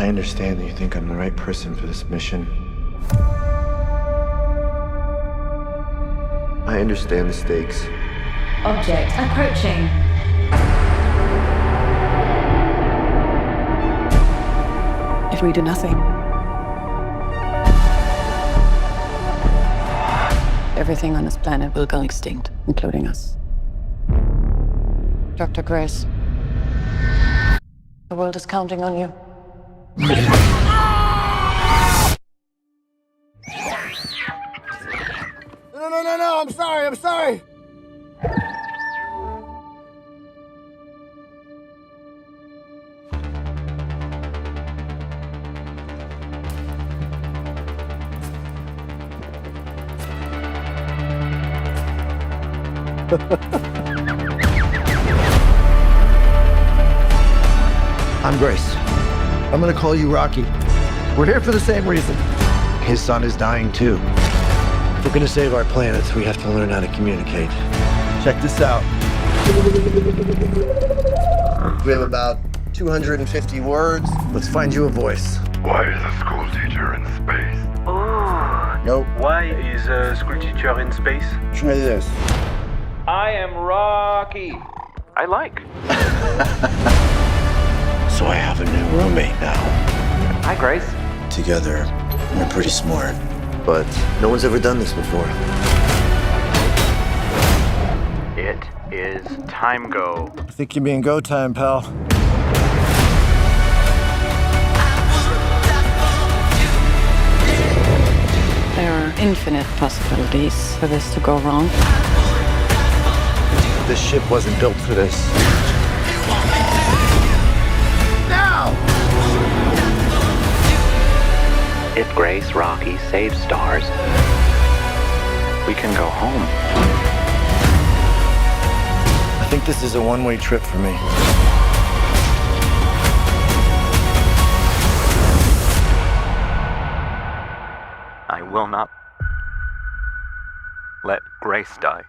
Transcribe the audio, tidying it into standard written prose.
I understand that you think I'm the right person for this mission. I understand the stakes. Object approaching. If we do nothing, everything on this planet will go extinct, including us. Dr. Grace, the world is counting on you. No, I'm sorry. I'm Grace. I'm gonna call you Rocky. We're here for the same reason. His son is dying too. If we're gonna save our planet, we have to learn how to communicate. Check this out. We have about 250 words. Let's find you a voice. Why is a school teacher in space? Oh. Nope. Why is a school teacher in space? Try this. I am Rocky. I like. So I have a new roommate now. Hi, Grace. Together, we're pretty smart. But no one's ever done this before. It is time go. I think you're being go time, pal. There are infinite possibilities for this to go wrong. This ship wasn't built for this. If Grace Rocky saves stars, we can go home. I think this is a one-way trip for me. I will not let Grace die.